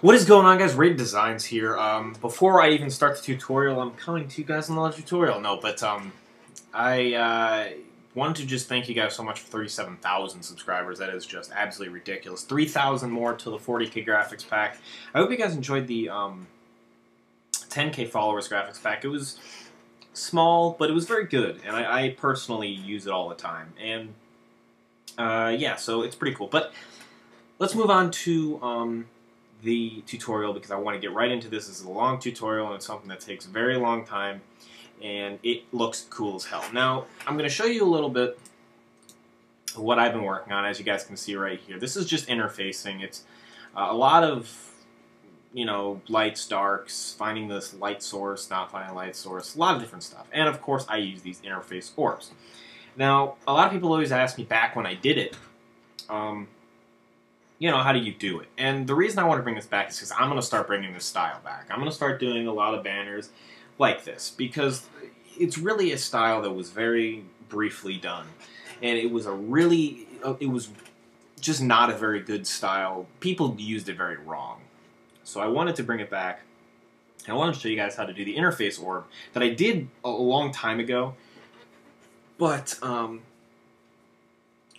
What is going on, guys? Rated Designs here. Before I even start the tutorial, I'm coming to you guys on the tutorial. No, but I wanted to just thank you guys so much for 37,000 subscribers. That is just absolutely ridiculous. 3,000 more to the 40K graphics pack. I hope you guys enjoyed the 10K followers graphics pack. It was small, but it was very good, and I personally use it all the time. And yeah, so it's pretty cool. But let's move on to the tutorial, because I want to get right into this. This is a long tutorial, and it's something that takes a very long time, and it looks cool as hell. Now, I'm going to show you a little bit of what I've been working on, as you guys can see right here. This is just interfacing. It's a lot of, you know, lights, darks, finding this light source, not finding a light source, a lot of different stuff. And of course, I use these interface orbs. Now, a lot of people always ask me back when I did it, you know, how do you do it? And the reason I want to bring this back is because I'm going to start bringing this style back. I'm going to start doing a lot of banners like this, because it's really a style that was very briefly done. And it was it was just not a very good style. People used it very wrong. So I wanted to bring it back. And I wanted to show you guys how to do the interface orb that I did a long time ago. But,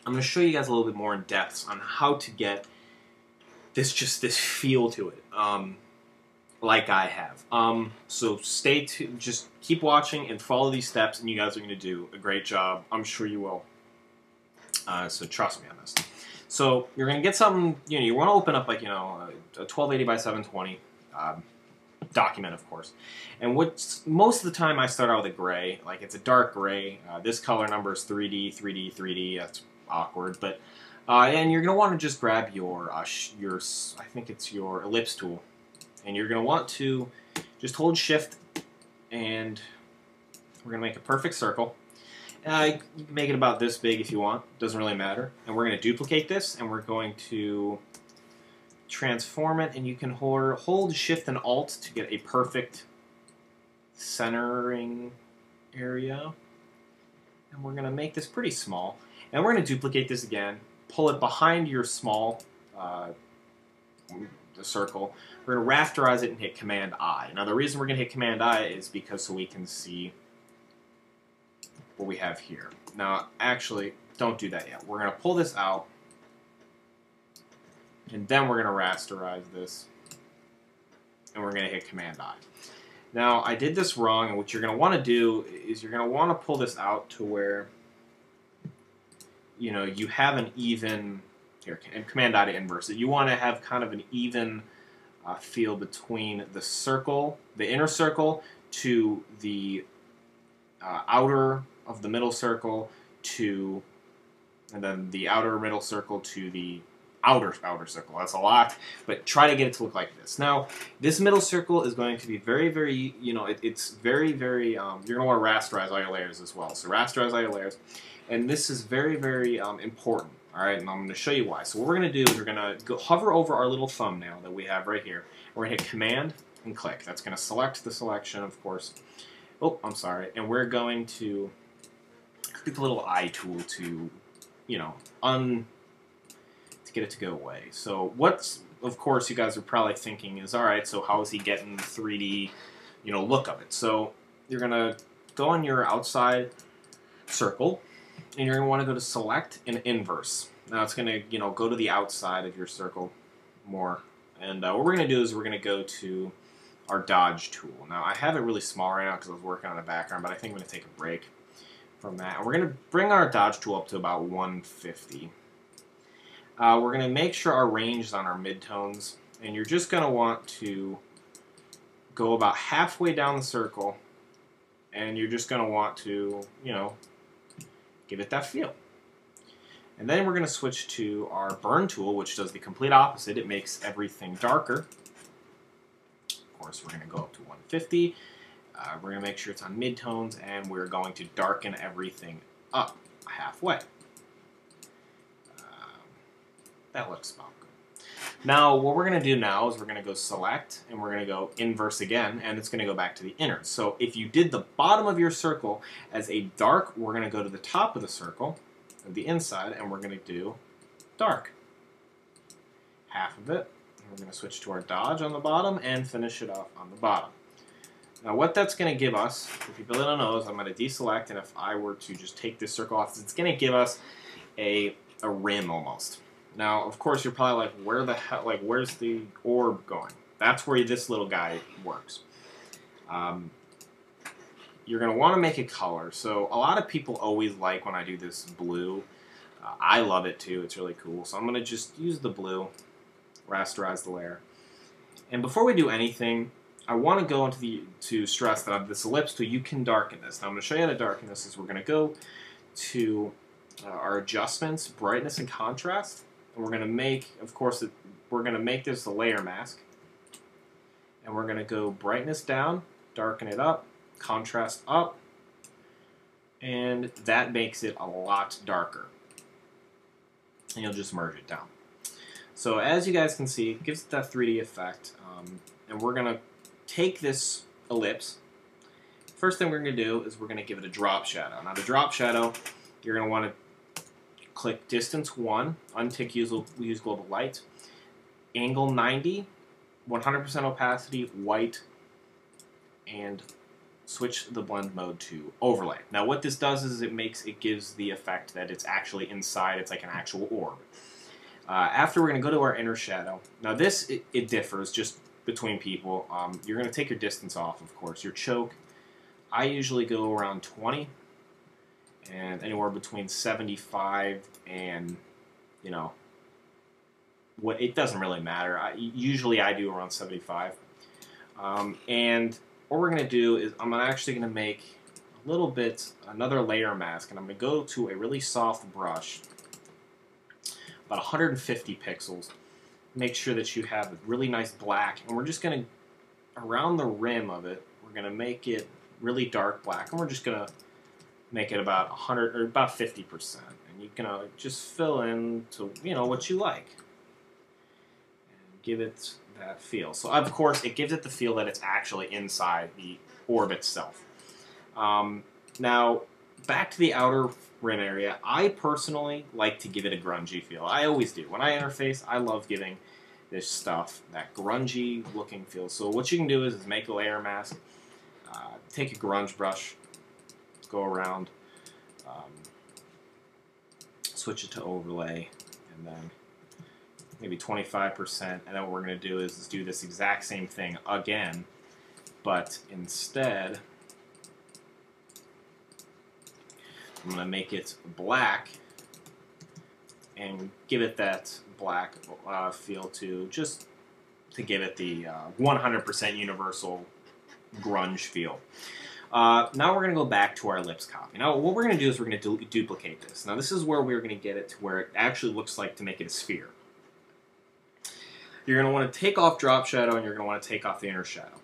I'm going to show you guys a little bit more in depth on how to get this feel to it, like I have. So stay tuned, just keep watching and follow these steps, and you guys are going to do a great job. I'm sure you will. So trust me on this. So you're going to get something, you know, you want to open up like, you know, a 1280 by 720 document, of course. And most of the time I start out with a gray, like it's a dark gray. This color number is 3D, 3D, 3D. That's awkward, but and you're going to want to just grab your I think it's your ellipse tool, and you're going to want to just hold shift, and we're going to make a perfect circle. You can make it about this big if you want, doesn't really matter. And we're going to duplicate this, and we're going to transform it, and you can hold shift and alt to get a perfect centering area. And we're going to make this pretty small. And we're going to duplicate this again, pull it behind your small the circle. We're going to rasterize it and hit Command I. Now the reason we're going to hit Command I is because so we can see what we have here. Now actually, don't do that yet. We're going to pull this out, and then we're going to rasterize this, and we're going to hit Command I. Now I did this wrong, and what you're going to want to do is you're going to want to pull this out to where, you know, you have an even, here, and Command I to inverse it. You want to have kind of an even feel between the circle, the inner circle, to the outer of the middle circle, to, and then the outer middle circle to the outer circle. That's a lot, but try to get it to look like this. Now, this middle circle is going to be very, very, you know, it's very, very, you're going to want to rasterize all your layers as well. So rasterize all your layers. And this is very, very important, all right? And I'm going to show you why. So what we're going to do is we're going to hover over our little thumbnail that we have right here. We're going to hit Command and click. That's going to select the selection, of course. Oh, I'm sorry. And we're going to click the little eye tool to, you know, to get it to go away. So what's, of course, you guys are probably thinking is, all right, so how is he getting the 3D, you know, look of it? So you're going to go on your outside circle, and you're going to want to go to Select and Inverse. Now it's going to, you know, go to the outside of your circle more. And what we're going to do is we're going to go to our Dodge tool. Now I have it really small right now because I was working on the background, but I think I'm going to take a break from that. And we're going to bring our Dodge tool up to about 150. We're going to make sure our range is on our midtones, and you're just going to want to go about halfway down the circle, and you're just going to want to, you know, give it that feel. And then we're going to switch to our burn tool, which does the complete opposite. It makes everything darker. Of course, we're going to go up to 150. We're going to make sure it's on midtones, and we're going to darken everything up halfway. That looks about good. Now, what we're going to do now is we're going to go Select, and we're going to go Inverse again, and it's going to go back to the inner. So if you did the bottom of your circle as a dark, we're going to go to the top of the circle, of the inside, and we're going to do dark. Half of it, We're going to switch to our dodge on the bottom and finish it off on the bottom. Now what that's going to give us, for people that don't know, is I'm going to deselect, and if I were to just take this circle off, it's going to give us a rim almost. Now, of course, you're probably like, where the hell, like, where's the orb going? That's where this little guy works. You're going to want to make a color. So a lot of people always like when I do this blue. I love it too. It's really cool. So I'm going to just use the blue, rasterize the layer. And before we do anything, I want to go into to stress that on this ellipse tool, you can darken this. Now I'm going to show you how to darken this. Is we're going to go to our adjustments, brightness and contrast. And we're going to make, of course, we're going to make this a layer mask. And we're going to go brightness down, darken it up, contrast up, and that makes it a lot darker. And you'll just merge it down. So as you guys can see, it gives it that 3D effect. And we're going to take this ellipse. First thing we're going to do is we're going to give it a drop shadow. Now the drop shadow, you're going to want to click distance 1, untick use global light, angle 90, 100% opacity, white, and switch the blend mode to overlay. Now what this does is it gives the effect that it's actually inside, it's like an actual orb. After we're going to go to our inner shadow. Now this, it differs just between people. You're going to take your distance off, of course. Your choke, I usually go around 20, and anywhere between 75 and, you know, it doesn't really matter. Usually I do around 75. And what we're going to do is I'm actually going to make a little bit, another layer mask, and I'm going to go to a really soft brush, about 150 pixels. Make sure that you have a really nice black, and we're just going to, around the rim of it, we're going to make it really dark black, and we're just going to make it about 100 or about 50%. And you can just fill in to, you know, what you like. And give it that feel. So of course it gives it the feel that it's actually inside the orb itself. Now back to the outer rim area, I personally like to give it a grungy feel. I always do. When I interface, I love giving this stuff that grungy looking feel. So what you can do is make a layer mask, take a grunge brush, go around, switch it to overlay, and then maybe 25%, and then what we're going to do is do this exact same thing again, but instead I'm going to make it black and give it that black feel to, just to give it the 100% universal grunge feel. Now we're going to go back to our ellipse copy. Now what we're going to do is we're going to duplicate this. Now this is where we're going to get it to where it actually looks like to make it a sphere. You're going to want to take off drop shadow, and you're going to want to take off the inner shadow.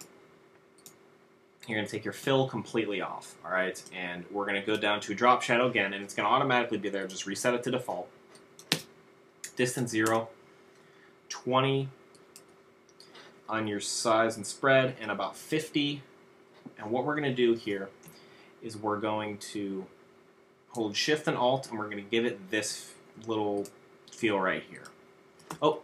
You're going to take your fill completely off, all right? And we're going to go down to drop shadow again, and it's going to automatically be there. Just reset it to default. Distance 0, 20 on your size and spread, and about 50. And what we're going to do here is we're going to hold Shift and Alt, and we're going to give it this little feel right here. Oh.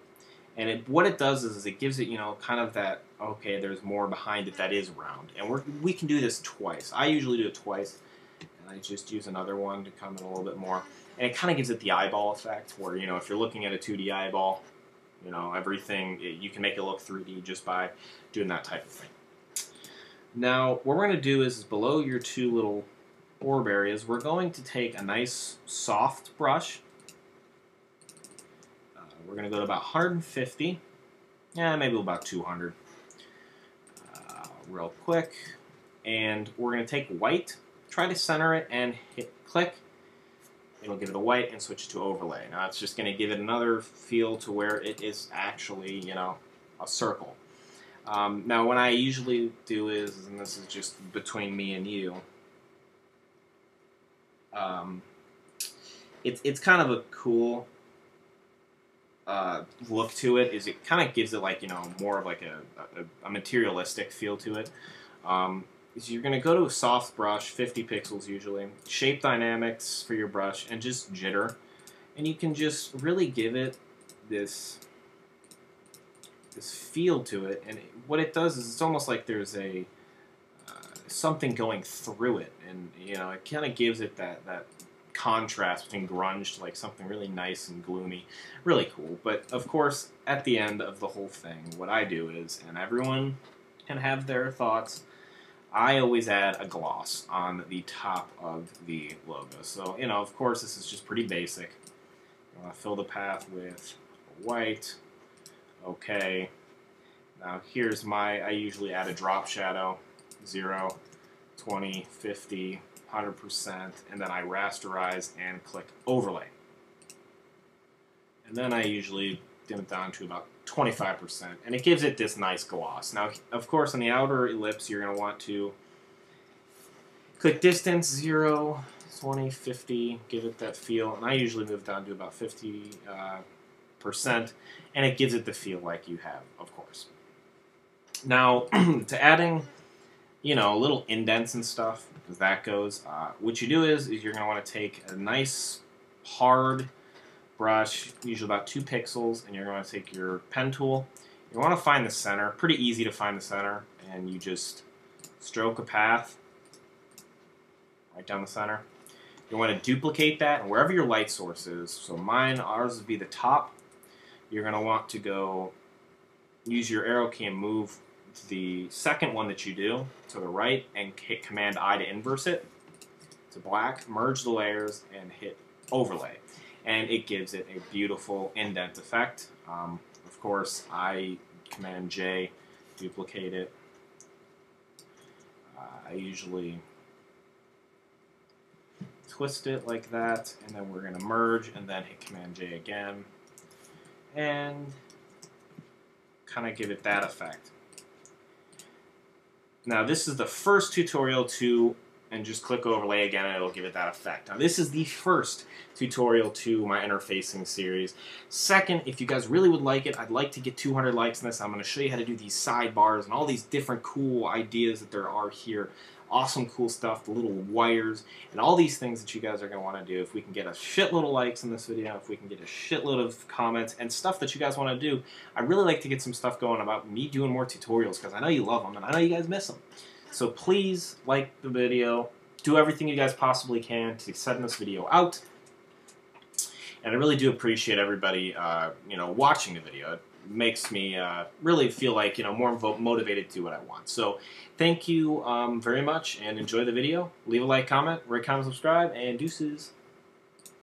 And what it does is it gives it, you know, kind of that, okay, there's more behind it that is round. And we can do this twice. I usually do it twice. And I just use another one to come in a little bit more. And it kind of gives it the eyeball effect where, you know, if you're looking at a 2D eyeball, you know, everything, you can make it look 3D just by doing that type of thing. Now, what we're going to do is below your two little orb areas, we're going to take a nice soft brush. We're going to go to about 150, yeah, maybe about 200, real quick. And we're going to take white, try to center it, and hit click. It'll give it a white and switch to overlay. Now it's just going to give it another feel to where it is actually, you know, a circle. Now what I usually do is, and this is just between me and you, it's kind of a cool look to it. Is it kind of gives it like, you know, more of like a materialistic feel to it. Is you're going to go to a soft brush, 50 pixels usually, shape dynamics for your brush, and just jitter, and you can just really give it this feel to it, and what it does is it's almost like there's a something going through it, and you know, it kind of gives it that contrast between grunge to like something really nice and gloomy. Really cool. But of course, at the end of the whole thing, what I do is, and everyone can have their thoughts, I always add a gloss on the top of the logo. So, you know, of course, this is just pretty basic. You want to fill the path with white. Okay. Now here's I usually add a drop shadow, 0, 20, 50, 100%, and then I rasterize and click overlay. And then I usually dim it down to about 25%, and it gives it this nice gloss. Now, of course, on the outer ellipse, you're going to want to click distance, 0, 20, 50, give it that feel, and I usually move down to about 50%, and it gives it the feel like you have, of course. Now, to adding, you know, little indents and stuff, as that goes, what you do is you're going to want to take a nice, hard brush, usually about 2 pixels, and you're going to take your pen tool. You want to find the center. Pretty easy to find the center, and you just stroke a path right down the center. You want to duplicate that, and wherever your light source is, so ours would be the top, you're going to want to go use your arrow key and move the second one that you do to the right and hit Command I to inverse it to black, merge the layers, and hit overlay. And it gives it a beautiful indent effect. Of course, I Command J, duplicate it. I usually twist it like that, and then we're going to merge, and then hit Command J again, and kind of give it that effect. Now, this is the first tutorial and just click overlay again and it'll give it that effect. Now, this is the first tutorial to my interfacing series. Second, if you guys really would like it, I'd like to get 200 likes on this. I'm going to show you how to do these sidebars and all these different cool ideas that there are here. Awesome, cool stuff, the little wires, and all these things that you guys are going to want to do. If we can get a shitload of likes in this video, if we can get a shitload of comments and stuff that you guys want to do, I'd really like to get some stuff going about me doing more tutorials, because I know you love them and I know you guys miss them. So please like the video, do everything you guys possibly can to send this video out. And I really do appreciate everybody, you know, watching the video. It makes me really feel like, you know, more motivated to do what I want. So thank you very much, and enjoy the video. Leave a like, comment, rate, comment, subscribe, and deuces.